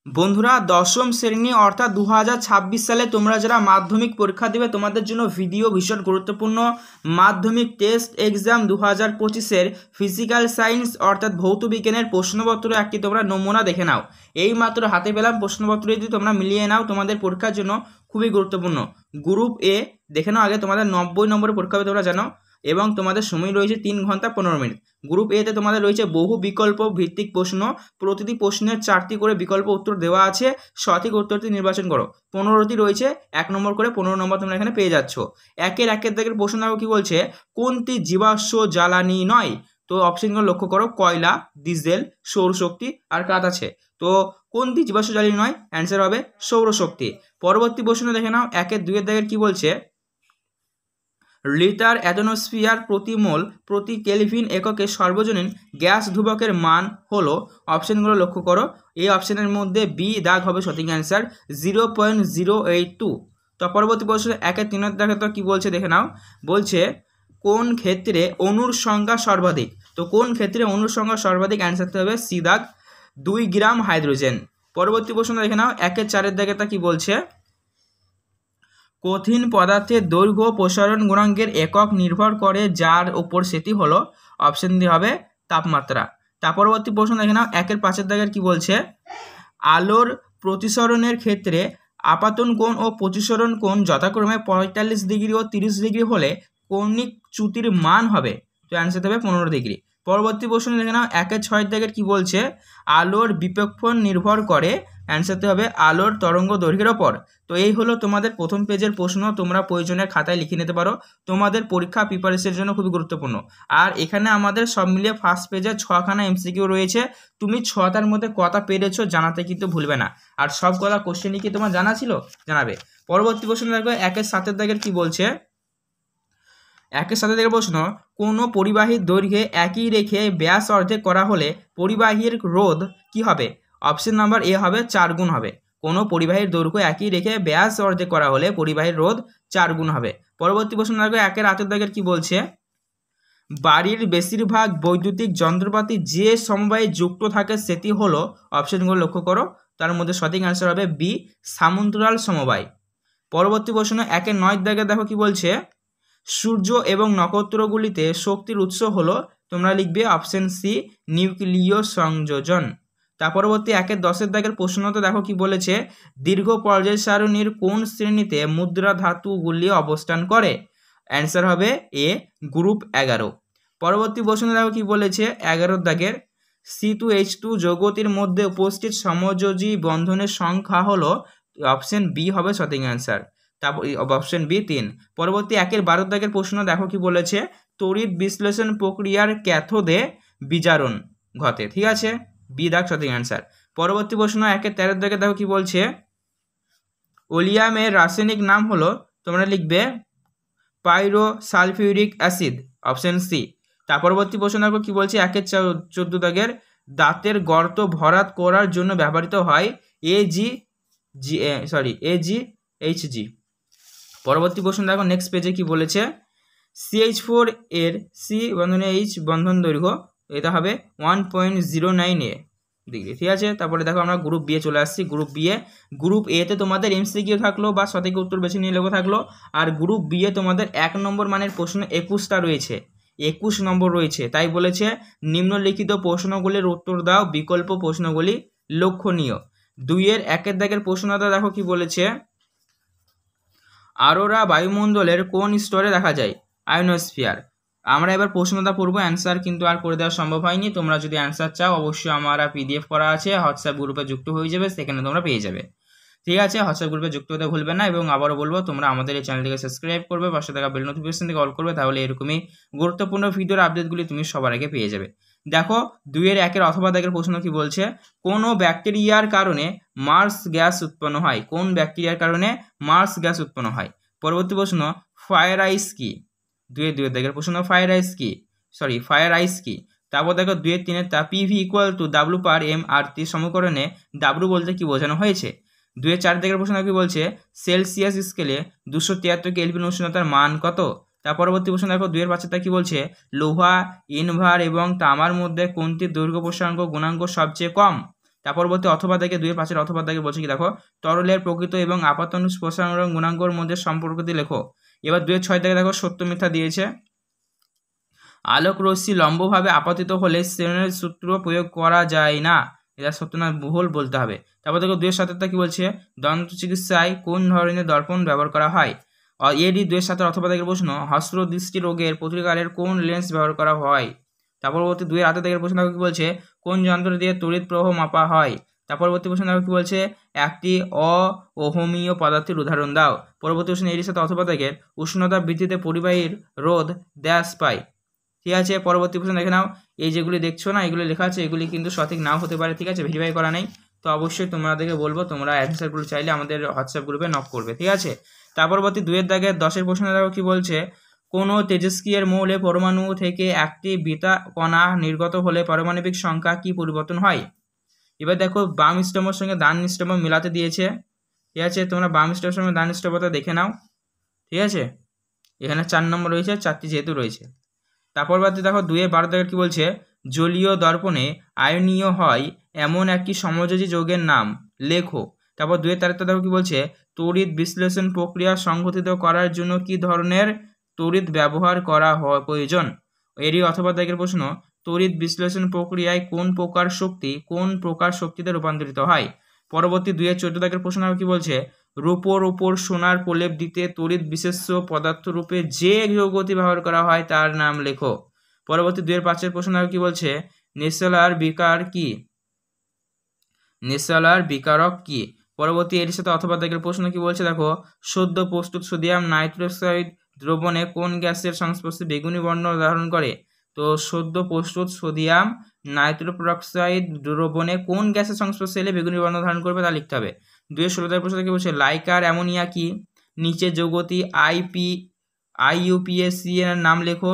বন্ধুরা, দশম শ্রেণী অর্থাৎ 2026 সালে তোমরা যারা মাধ্যমিক পরীক্ষা দেবে তোমাদের জন্য ভিডিও ভীষণ গুরুত্বপূর্ণ। মাধ্যমিক টেস্ট এক্সাম 2025-এর ফিজিক্যাল সায়েন্স অর্থাৎ ভৌত বিজ্ঞানের প্রশ্নপত্র একটি তোমরা নমুনা দেখে নাও। এই মাত্র হাতে পেলাম প্রশ্নপত্র, যদি তোমরা মিলিয়ে নাও তোমাদের পরীক্ষার জন্য খুবই গুরুত্বপূর্ণ। গ্রুপ এ দেখে নাও আগে, তোমাদের 90 নম্বরের পরীক্ষা হবে তোমরা জানো, এবং তোমাদের সময় রয়েছে 3 ঘন্টা 15 মিনিট। গ্রুপ এতে তোমাদের রয়েছে বহু বিকল্প ভিত্তিক প্রশ্ন, প্রতিটি প্রশ্নের 4টি করে বিকল্প উত্তর দেওয়া আছে, সঠিক উত্তরটি নির্বাচন করো। 15টি রয়েছে, 1 নম্বর করে 15 নম্বর তোমরা এখানে পেয়ে যাচ্ছ। একের দাগের প্রশ্ন দেখো কি বলছে, কোনটি জীবাশ্ম জ্বালানি নয়? তো অপশনগুলো লক্ষ্য করো, কয়লা, ডিজেল, সৌরশক্তি আর কাঠ আছে। তো কোনটি জীবাশ্ম জ্বালানি নয়? অ্যান্সার হবে সৌরশক্তি। পরবর্তী প্রশ্ন দেখে নাও, 1-2 দাগের কি বলছে, লিটার অ্যাটমসফিয়ার প্রতি মোল প্রতি কেলভিন এককে সর্বজনীন গ্যাস ধ্রুবকের মান হলো। অপশনগুলো লক্ষ্য করো, এই অপশনের মধ্যে বি দাগ হবে সঠিক অ্যান্সার, 0.082। তো পরবর্তী প্রশ্ন 1-3 দাগে তো কি বলছে দেখে নাও, বলছে কোন ক্ষেত্রে অণুর সংখ্যা সর্বাধিক? তো কোন ক্ষেত্রে অণুর সংখ্যা সর্বাধিক? অ্যান্সারতে হবে সি দাগ, 2 গ্রাম হাইড্রোজেন। পরবর্তী প্রশ্ন দেখে নাও, 1-4 দাগে তা কি বলছে, কঠিন পদার্থের দৈর্ঘ্য প্রসারণ গুণাঙ্কের একক নির্ভর করে যার উপর সেটি হলো। অপশন ডি হবে তাপমাত্রা। তার পরবর্তী প্রশ্ন দেখে নাও, 1-5 দাগের কি বলছে, আলোর প্রতিসরণের ক্ষেত্রে আপাতন কোণ ও প্রতিসরণ কোণ যথাক্রমে 45 ডিগ্রি ও 30 ডিগ্রি হলে কৌণিক চ্যুতির মান হবে। তো অ্যান্সার হবে 15 ডিগ্রি। পরবর্তী প্রশ্ন দেখে নাও, 1-6 দাগের কি বলছে, আলোর বিপক্ষণ নির্ভর করে। অ্যান্সারতে হবে আলোর তরঙ্গ দৈর্ঘ্যের ওপর। তো এই হলো তোমাদের প্রথম পেজের প্রশ্ন, তোমরা প্রয়োজনের খাতায় লিখে নিতে পারো, তোমাদের পরীক্ষা প্রিপারেশনের জন্য খুবই গুরুত্বপূর্ণ। আর এখানে আমাদের সব মিলিয়ে ফার্স্ট পেজে 6খানা এমসিকিউ রয়েছে, তুমি 6টার মধ্যে কটা পেরেছো জানাতে কিন্তু ভুলবে না। আর সব কটা কোশ্চেনই কি তোমার জানা ছিল? জানাবে। পরবর্তী প্রশ্ন দেখবে, 1-7 দাগের কি বলছে, 1-7 দাগের প্রশ্ন, কোনো পরিবাহীর দৈর্ঘ্যে একই রেখে ব্যাস অর্ধেক করা হলে পরিবাহীর রোধ কি হবে? অপশন নাম্বার এ হবে 4 গুণ হবে। কোনো পরিবাহীর দৈর্ঘ্য একই রেখে ব্যাস অর্ধেক করা হলে পরিবাহীর রোধ 4 গুণ হবে। পরবর্তী প্রশ্ন দেখো, 1-8 দাগের কি বলছে, বাড়ির বেশিরভাগ বৈদ্যুতিক যন্ত্রপাতি যে সমবায়ে যুক্ত থাকে সেটি হলো। অপশনগুলো লক্ষ্য করো, তার মধ্যে সঠিক অ্যান্সার হবে বি, সামন্তরাল সমবায়। পরবর্তী প্রশ্ন 1-9 দাগে দেখো কি বলছে, সূর্য এবং নক্ষত্রগুলিতে শক্তির উৎস হলো। তোমরা লিখবে অপশন সি, নিউক্লিয় সংযোজন। তার পরবর্তী 1-10 দাগের প্রশ্নতে দেখো কি বলেছে, দীর্ঘ পর্যায় সারণীর কোন শ্রেণীতে মুদ্রা ধাতুগুলি অবস্থান করে? অ্যান্সার হবে এ, গ্রুপ 11। পরবর্তী প্রশ্ন দেখো কি বলেছে, 11 দাগের, C2H2 যৌগটির মধ্যে উপস্থিত সমযোজী বন্ধনের সংখ্যা হলো। অপশন বি হবে সঠিক অ্যান্সার, তারপর অপশন বি 3। পরবর্তী 1-12 দাগের প্রশ্ন দেখো কি বলেছে, তড়িৎ বিশ্লেষণ প্রক্রিয়ার ক্যাথোডে বিজারণ ঘটে। ঠিক আছে, বি দাগ সঠিক অ্যান্সার। পরবর্তী প্রশ্ন 1-13 দাগে দেখো কি বলছে, ওলিয়ামের রাসায়নিক নাম হলো। তোমরা লিখবে পাইরোসালফিউরিক অ্যাসিড, অপশন সি। তার পরবর্তী প্রশ্ন দেখো কি বলছে, 1-14 দাগের, দাঁতের গর্ত ভরাট করার জন্য ব্যবহৃত হয় AgHG। পরবর্তী প্রশ্ন দেখো নেক্সট পেজে কি বলেছে, CH4 এর সি বন্ধনে H বন্ধন দৈর্ঘ্য এটা হবে 1.09 ডিগ্রি। ঠিক আছে, তারপরে দেখো আমরা গ্রুপ বি এ চলে আসছি। গ্রুপ এ তে তোমাদের এমসিকিউ থাকলো বা সঠিক উত্তর বেছে নিয়ে লেখা থাকলো, আর গ্রুপ বি এ তোমাদের 1 নম্বর মানের প্রশ্ন 21টা রয়েছে, 21 নম্বর রয়েছে। তাই বলেছে নিম্নলিখিত প্রশ্নগুলির উত্তর দাও, বিকল্প প্রশ্নগুলি লক্ষণীয়। 2-1 দাগের প্রশ্নটা দেখো কি বলেছে, আরোরা বায়ুমণ্ডলের কোন স্তরে দেখা যায়? আয়নোস্ফিয়ার। আমরা এবার প্রশ্নটা পড়বো, অ্যান্সার কিন্তু আর করে দেওয়া সম্ভব হয়নি। তোমরা যদি অ্যান্সার চাও অবশ্যই আমার PDF করা আছে, হোয়াটসঅ্যাপ গ্রুপে যুক্ত হয়ে যাবে, সেখানে তোমরা পেয়ে যাবে। ঠিক আছে, হোয়াটসঅ্যাপ গ্রুপে যুক্ত হতে ভুলবে না, এবং আবারও বলবো তোমরা আমাদের এই চ্যানেলটিকে সাবস্ক্রাইব করবে, পাশে থাকা বেল নোটিফিকেশন থেকে অল করবে, তাহলে এরকমই গুরুত্বপূর্ণ ভিডিওর আপডেটগুলি তুমি সবার আগে পেয়ে যাবে। দেখো 2-1 অথবা দাগের প্রশ্ন কি বলছে, কোন ব্যাকটেরিয়ার কারণে মার্স গ্যাস উৎপন্ন হয়? কোন ব্যাকটেরিয়ার কারণে মার্স গ্যাস উৎপন্ন হয়? পরবর্তী প্রশ্ন, ফায়ার আইস কি? 2 দাগের প্রশ্ন, ফায়ার আইস কি? তারপর দেখো 2-3 PV = W/m/R সমীকরণে W বলতে কি বোঝানো হয়েছে? 2-4 দাগের প্রশ্ন কি বলছে, সেলসিয়াস স্কেলে 273 কেলভিন উষ্ণতার মান কত? তার পরবর্তী প্রশ্ন দেখো 2-5 কি বলছে, লোহা, ইনভার এবং তামার মধ্যে কোনটির দৈর্ঘ্য প্রসারণ গুণাঙ্ক সবচেয়ে কম? তার পরবর্তী অথবা থেকে 2-5 অথবা থেকে বলছে কি দেখো, তরলের প্রকৃত এবং আপাতন প্রসারণ গুণাঙ্গর মধ্যে সম্পর্কটি লেখো। এবার 2-6 থেকে দেখো সত্য মিথ্যা দিয়েছে। আলোক রশ্মি লম্বভাবে আপতিত হলে স্নেলের সূত্র প্রয়োগ করা যায় না, এটা সত্য না ভুল বলতে হবে। তারপর দেখো 2-7 কি বলছে, দন্ত চিকিৎসায় কোন ধরনের দর্পণ ব্যবহার করা হয়। এডি 2-7 অথবা থেকে প্রশ্ন, হস্র দৃষ্টি রোগের প্রতিকারের কোন লেন্স ব্যবহার করা হয়। তার পরবর্তী 2-8 থেকে প্রশ্ন দেখো কি বলছে, কোন যন্ত্র দিয়ে তড়িৎ প্রবাহ মাপা হয়। তার পরবর্তী প্রশ্ন দেখো কি বলছে, একটি অহমীয় পদার্থের উদাহরণ দাও। পরবর্তী প্রশ্ন এর সাথে অথবা থেকে, উষ্ণতা বৃদ্ধিতে পরিবাহীর রোধ ড্যাশ পায়। ঠিক আছে, পরবর্তী প্রশ্ন দেখে নাও। এই যেগুলি দেখছো না, এগুলি লেখা আছে, এগুলি কিন্তু সঠিক নাও হতে পারে, ঠিক আছে, ভেরিফাই করা নেই। তো অবশ্যই তোমাদেরকে বলবো, তোমরা অ্যান্সারগুলো চাইলে আমাদের হোয়াটসঅ্যাপ গ্রুপে নক করবে, ঠিক আছে। তার পরবর্তী 2-এর দাগে 10-এর প্রশ্ন দেখো কি বলছে, কোনো তেজস্ক্রিয়ের মৌলে পরমাণু থেকে একটি বিটা কণা নির্গত হলে পারমাণবিক সংখ্যা কি পরিবর্তন হয়। এবার দেখো বাম স্তম্ভের সঙ্গে ডান স্তম্ভ মিলাতে দিয়েছে, ঠিক আছে, তোমরা বাম স্তম্ভের সঙ্গে ডান স্তম্ভটা দেখে নাও, ঠিক আছে। এখানে 4 নম্বর রয়েছে, 4টি যেহেতু রয়েছে। তারপর বাদ দেখো 2-12 থেকে কি বলছে, জলীয় দর্পণে আয়নীয় হয় এমন একটি সমযোজী যৌগের নাম লেখো। তারপর 2-13 দেখো কি বলছে, তড়িৎ বিশ্লেষণ প্রক্রিয়া সংঘটিত করার জন্য কি ধরনের তড়িৎ ব্যবহার করা প্রয়োজন। এরই অথবা দাগের প্রশ্ন, তড়িৎ বিশ্লেষণ প্রক্রিয়ায় কোন প্রকার শক্তিতে রূপান্তরিত হয়। পরবর্তী 2-14 দাগের প্রশ্ন কি বলছে, রূপোর উপর সোনার প্রলেপ দিতে তড়িৎ বিশেষ্য পদার্থ রূপে যে যৌগটি ব্যবহার করা হয় তার নাম লেখো। পরবর্তী 2-5 প্রশ্ন কি বলছে, নেসেলার বিকারক কি। পরবর্তী এর সাথে অথবা দাগের প্রশ্ন কি বলছে দেখো, সদ্য প্রস্তুত সোডিয়াম নাইট্রোক্সাইড দ্রবণে কোন গ্যাসের সংস্পর্শে বেগুনি বর্ণ ধারণ করে। তো সদ্য প্রস্তুত সোডিয়াম নাইট্রোক্সাইড দ্রবণে কোন গ্যাসের সংস্পর্শে এলে বেগুনি বর্ণ ধারণ করবে তা লিখতে হবে। 2-16 প্রশ্ন কি বলছে, লাইকার অ্যামোনিয়া কি। নিচে যৌগটি IUPAC এর নাম লেখো।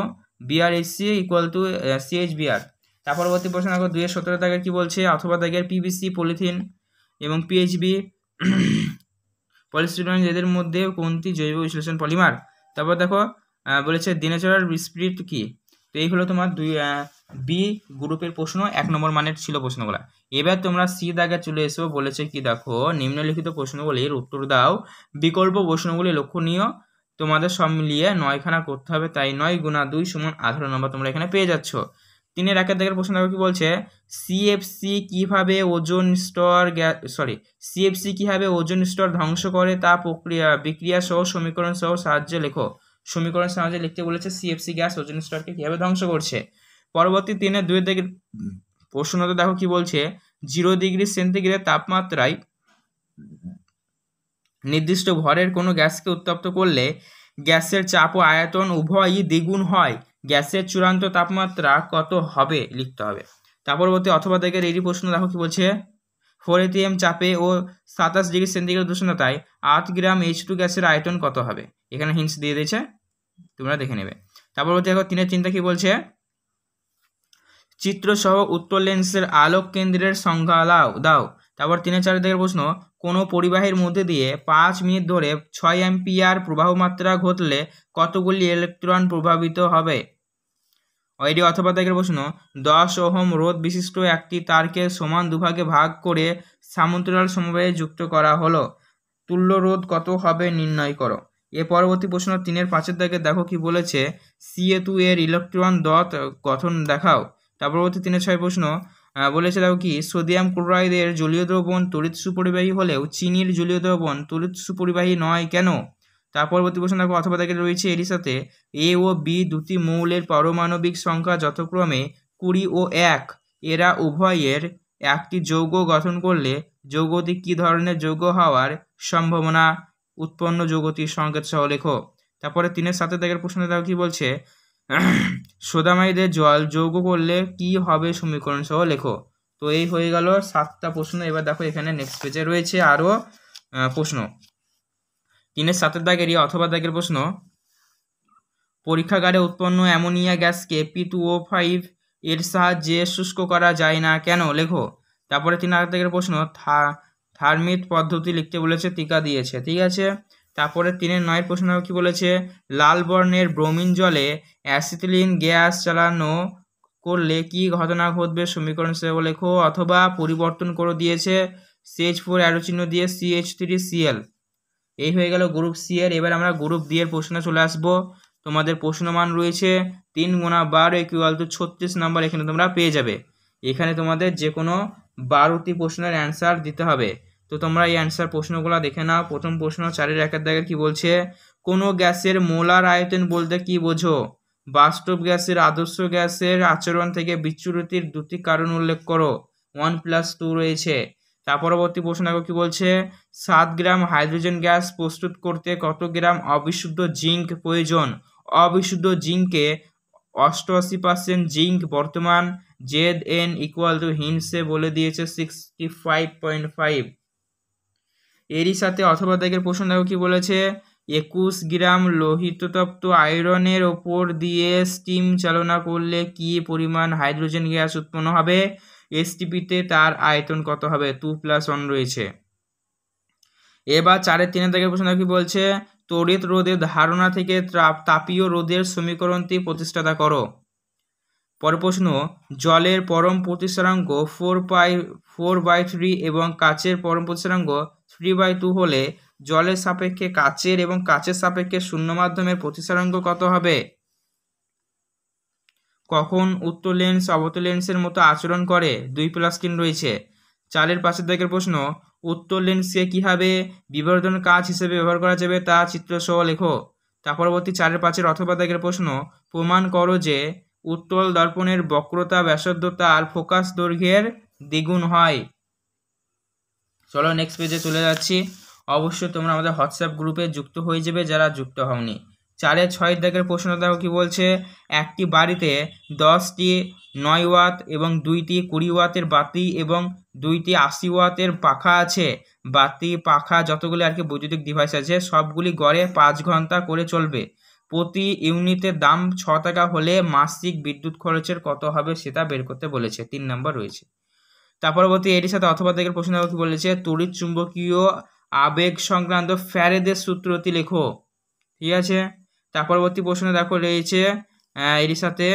BrHC = CHBr। তার পরবর্তী প্রশ্ন দেখো 2-17 দাগের কি বলছে, অথবা দাগের PVC পলিথিন এবং PHB পলিস্টিরিন এদের মধ্যে কোনটি জৈব বিশ্লেষণ পলিমার। তারপর দেখো বলেছে দিনাজপুর স্পিরিট কি। তো এই হলো তোমার বি গ্রুপের প্রশ্ন, 1 নম্বর মানের ছিল প্রশ্নগুলো। এবার তোমরা সি দাগে চলে এসো, বলেছে কি দেখো, নিম্নলিখিত প্রশ্নগুলির উত্তর দাও, বিকল্প প্রশ্নগুলি লক্ষণীয়, তোমাদের সব মিলিয়ে 9খানা করতে হবে, তাই 9 × 2 = 18 নম্বর তোমরা এখানে পেয়ে যাচ্ছ। 3-1 দাগের প্রশ্ন দেখো কি বলছে, সিএফসি কিভাবে ওজোন স্তর ধ্বংস করে তা বিক্রিয়া সহ সমীকরণ সহ সাহায্যে লেখো। সমীকরণ সাহায্যে লিখতে বলেছে সিএফসি গ্যাস ওজোন স্তরকে কিভাবে ধ্বংস করছে। পরবর্তী 3-2 দাগের প্রশ্নতে দেখো কি বলছে, 0 ডিগ্রি সেন্টিগ্রেড তাপমাত্রায় নির্দিষ্ট ভরের কোনো গ্যাসকে উত্তপ্ত করলে গ্যাসের চাপ ও আয়তন উভয়ই দ্বিগুণ হয়, গ্যাসের চূড়ান্ত তাপমাত্রা কত হবে লিখতে হবে। তার পরবর্তী অথবা দাগের এই প্রশ্ন দেখো কি বলছে, 4 atm চাপে ও 27 ডিগ্রি সেন্টিগ্রেড উষ্ণতায় 8 গ্রাম H2 গ্যাসের আয়তন কত হবে। এখানে হিন্টস দিয়ে দিয়েছে, তোমরা দেখে নেবে। তারপর দেখো 3-3 কি বলছে, চিত্র সহ উত্তর লেন্সের আলোক কেন্দ্রের সংজ্ঞা দাও। তারপর 3-4 দাগের প্রশ্ন, কোনো পরিবাহীর মধ্যে দিয়ে 5 মিনিট ধরে 6 অ্যাম্পিয়ার প্রবাহ মাত্রা ঘটলে কতগুলি ইলেকট্রন প্রভাবিত হবে। এডি অথবা দাগের প্রশ্ন, 10 ওহম রোধ বিশিষ্ট একটি তারকে সমান দুভাগে ভাগ করে সমান্তরাল সমবায়ে যুক্ত করা হলো, তুল্য রোধ কত হবে নির্ণয় করো। এর পরবর্তী প্রশ্ন 3-5 দাগে দেখো কি বলেছে, Ca2 এর ইলেকট্রন দত গঠন দেখাও। তার পরবর্তী 3-6 প্রশ্ন বলেছে দেখো কি, সোডিয়াম ক্লোরাইডের জলীয় দ্রবণ তড়িৎ সুপরিবাহী হলেও চিনির জলীয় দ্রবণ তড়িৎ সুপরিবাহী নয় কেন। তার পরবর্তী প্রশ্ন দেখো অথবা দাগে রয়েছে এর সাথে, A ও B দুটি মৌলের পারমাণবিক সংখ্যা যথাক্রমে 20 ও 1, এরা উভয়ের একটি যৌগ গঠন করলে যৌগটি কি ধরনের যৌগ হওয়ার সম্ভাবনা, উৎপন্ন যৌগটির সংকেত সহ লেখো। তারপরে 3-7 দাগের প্রশ্ন দেখো কি বলছে, সোদামাইডের জল যৌগ করলে কি হবে সমীকরণ সহ লেখো। তো এই হয়ে গেল 7টা প্রশ্ন। এবার দেখো এখানে নেক্সট পেজে রয়েছে আরো প্রশ্ন। 3-7 দাগেরই অথবা দাগের প্রশ্ন, পরীক্ষাগারে উৎপন্ন অ্যামোনিয়া গ্যাসকে P2O5 এর সাহায্যে শুষ্ক করা যায় না কেন লেখো। তারপরে 3-8 দাগের প্রশ্ন, থার্মিট পদ্ধতি লিখতে বলেছে, টিকা দিয়েছে, ঠিক আছে। তারপরে 3-9 প্রশ্ন কি বলেছে, লাল বর্ণের ব্রোমিন জলে অ্যাসিটিলিন গ্যাস চালানো করলে কি ঘটনা ঘটবে সমীকরণ হিসেবে লেখো, অথবা পরিবর্তন করে দিয়েছে CH4 অ্যারো চিহ্ন দিয়ে CH3Cl। এই হয়ে গেল গ্রুপ সি এর। এবার আমরা গ্রুপ ডি এর প্রশ্নে চলে আসব। তোমাদের প্রশ্নমান রয়েছে 3 গুণা 12 ইকুয়াল টু 36 নাম্বার এখানে তোমরা পেয়ে যাবে। এখানে তোমাদের যে কোনো 12টি প্রশ্নের অ্যান্সার দিতে হবে। তো তোমরা এই অ্যান্সার প্রশ্নগুলো দেখে নাও। প্রথম প্রশ্ন 4-এর 1-এর দাগের কি বলছে, কোনো গ্যাসের মোলার আয়তন বলতে কি বোঝো? বাস্তব গ্যাসের আদর্শ গ্যাসের আচরণ থেকে বিচ্যুতির দুটি কারণ উল্লেখ করো। 1+2 রয়েছে। তার পরবর্তী প্রশ্ন দেখো কি বলছে, 7 গ্রাম হাইড্রোজেন গ্যাস প্রস্তুত করতে কত গ্রাম অবিশুদ্ধ জিঙ্ক প্রয়োজন? অবিশুদ্ধ জিঙ্কে 88% জিঙ্ক বর্তমান Zn ইকুয়াল টু হিন্সে বলে দিয়েছে 65.5। এরই সাথে অথবা দাগের প্রশ্ন দেখো কি বলেছে, 21 গ্রাম লোহিততপ্ত আয়রনের ওপর দিয়ে স্টিম চালনা করলে কি পরিমাণ হাইড্রোজেন গ্যাস উৎপন্ন হবে? এসটিপিতে তার আয়তন কত হবে? 2+1 রয়েছে। এবার 4-3 দাগের প্রশ্ন কি বলছে, তড়িৎ রোধের ধারণা থেকে তাপীয় রোধের সমীকরণটি প্রতিষ্ঠাতা করো। পরের প্রশ্ন, জলের পরম প্রতিসরাঙ্ক 4/3 এবং কাচের পরম প্রতিসরাঙ্ক 3/2 হলে জলের সাপেক্ষে কাচের এবং কাচের সাপেক্ষে শূন্য মাধ্যমের প্রতিসরাঙ্ক কত হবে? কখন উত্তর লেন্স অবতল লেন্সের মতো আচরণ করে? 2+3 রয়েছে। 4-এর 5-এর দাগের প্রশ্ন, উত্তর লেন্সকে কিভাবে বিবর্ধন কাচ হিসেবে ব্যবহার করা যাবে তা চিত্রসহ লেখো। তার পরবর্তী 4-এর 5-এর অথবা দাগের প্রশ্ন, প্রমাণ করো যে উত্তল দর্পণের বক্রতা ব্যাসার্ধ তার ফোকাস দৈর্ঘ্যের দ্বিগুণ হয়। চলো নেক্সট পেজে চলে যাচ্ছি। অবশ্যই তোমরা আমাদের হোয়াটসঅ্যাপ গ্রুপে যুক্ত হয়ে যাবে যারা যুক্ত হওনি। 4-6 দাগের প্রশ্ন দেখো কি বলছে, একটি বাড়িতে 10টি 9 ওয়াট এবং 2টি 20 ওয়াটের বাতি এবং 2টি 80 ওয়াটের পাখা আছে। বাতি পাখা যতগুলি আর কি বৈদ্যুতিক ডিভাইস আছে সবগুলি গড়ে 5 ঘন্টা করে চলবে। প্রতি ইউনিটের দাম 6 টাকা হলে মাসিক বিদ্যুৎ খরচের কত হবে সেটা বের করতে বলেছে। 3 নাম্বার রয়েছে। তার পরবর্তী এর সাথে অথবা দাগের প্রশ্ন কি বলেছে, তড়িৎ চুম্বকীয় আবেগ সংক্রান্ত ফ্যারাডের সূত্রটি লেখো। ঠিক আছে। তার পরবর্তী প্রশ্ন দেখো রয়েছে এর সাথে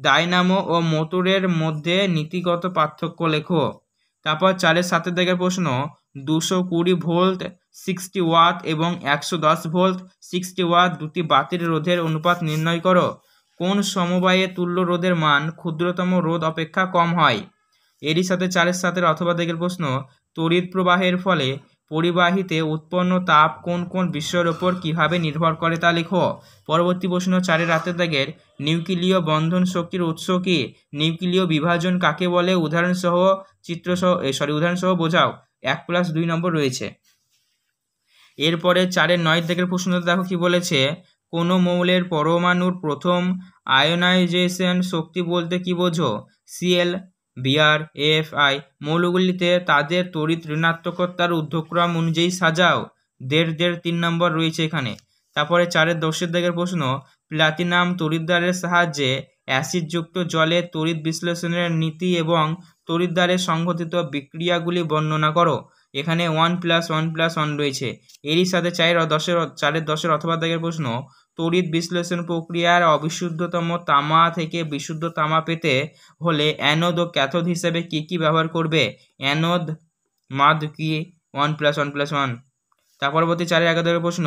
ডাইনামো ও মোটরের মধ্যে নীতিগত পার্থক্য লেখো। তারপর 4-7 দাগের প্রশ্ন, 220 ভোল্ট 60 ওয়াট এবং 110 ভোল্ট 60 ওয়াট দুটি বাতির রোধের অনুপাত নির্ণয় করো। কোন সমবায়ে তুল্য রোধের মান ক্ষুদ্রতম রোধ অপেক্ষা কম হয়? এরই সাথে 4-7 অথবা দিকের প্রশ্ন, তড়িৎ প্রবাহের ফলে পরিবাহীতে উৎপন্ন তাপ কোন কোন বিষয়ের ওপর কিভাবে নির্ভর করে তা লেখো। পরবর্তী প্রশ্ন 4-8 দাগের, নিউক্লিয় বন্ধন শক্তির উৎস কি? নিউক্লিয় বিভাজন কাকে বলে? উদাহরণসহ বোঝাও। 1+2 নম্বর রয়েছে। এরপরে 4-9 দাগের প্রশ্ন দেখো কি বলেছে, কোন মৌলের পরমাণুর প্রথম আয়োনাইজেশন শক্তি বলতে কি বোঝো? Cl, Br, AFI মৌলগুলিতে তাদের তড়িৎ ঋণাত্মকতার ঊর্ধ্বক্রম অনুযায়ী সাজাও। 1.5-3 নম্বর রয়েছে এখানে। তারপরে 4-10 দাগের প্রশ্ন, প্লাটিনাম তড়িৎদ্বারের সাহায্যে অ্যাসিডযুক্ত জলে তড়িৎ বিশ্লেষণের নীতি এবং তড়িৎদ্বারে সংঘটিত বিক্রিয়াগুলি বর্ণনা করো। এখানে 1+1+1 রয়েছে। এরই সাথে 4-10 অথবা দাগের প্রশ্ন, তড়িৎ বিশ্লেষণ প্রক্রিয়ার অবিশুদ্ধতম তামা থেকে বিশুদ্ধ তামা পেতে হলে অ্যানোড ও ক্যাথোড হিসেবে কি কি ব্যবহার করবে? অ্যানোড মাদ কি? 1+1+1। তার পরবর্তী 4-11 প্রশ্ন,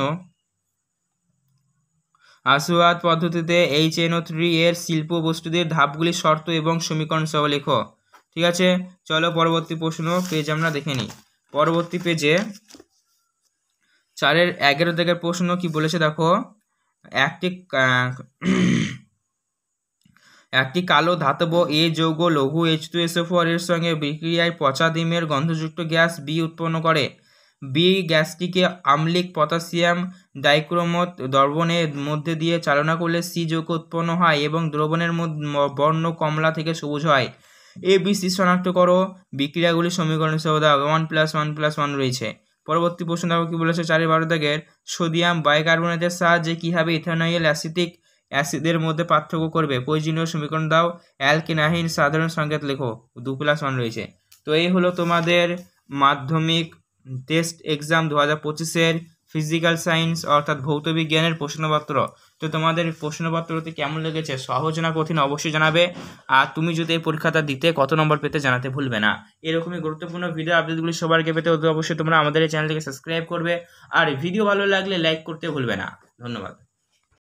আসওয়াত পদ্ধতিতে HNO3 এর শিল্প বস্তুদের ধাপগুলির শর্ত এবং সমীকরণ সহ লেখো। ঠিক আছে, চলো পরবর্তী প্রশ্ন পেজ আমরা দেখে নিই। পরবর্তী পেজে 4-11 দাগের প্রশ্ন কি বলেছে দেখো, একটি কালো ধাতব এ যৌগ লঘু H2SO4 এর সঙ্গে বিক্রিয়ায় পচা ডিমের গন্ধযুক্ত গ্যাস বি উৎপন্ন করে। বি গ্যাসটিকে আম্লিক পটাশিয়াম ডাইক্রোমত দ্রবণের মধ্যে দিয়ে চালনা করলে সি যৌগ উৎপন্ন হয় এবং দ্রবণের বর্ণ কমলা থেকে সবুজ হয়। ABC শনাক্ত করো। বিক্রিয়াগুলির সমীকরণ সহ দাও। 1+1+1 রয়েছে। পরবর্তী প্রশ্ন দেখো কি বলেছে 4-12 দাগের, সোডিয়াম বাইকার্বনেটের সাহায্যে কিভাবে ইথানয়েল অ্যাসিটিক অ্যাসিডের মধ্যে পার্থক্য করবে? প্রয়োজনীয় সমীকরণ দাও। অ্যালকেনাহিন সাধারণ সংকেত লেখো। 2+1 রয়েছে। তো এই হলো তোমাদের মাধ্যমিক টেস্ট এক্সাম 2025-এর ফিজিক্যাল সায়েন্স অর্থাৎ ভৌত বিজ্ঞানের প্রশ্নপত্র। তো তোমাদের প্রশ্নপত্রটি কেমন লেগেছে, সহজ না কঠিন, অবশ্যই জানাবে। আর তুমি যদি এই পরীক্ষাটা দিতে কত নম্বর পেতে জানাতে ভুলবে না। এরকমই গুরুত্বপূর্ণ ভিডিও আপডেটগুলি সবার আগে পেতে অবশ্যই তোমরা আমাদের এই চ্যানেলটিকে সাবস্ক্রাইব করবে। আর ভিডিও ভালো লাগলে লাইক করতে ভুলবে না। ধন্যবাদ।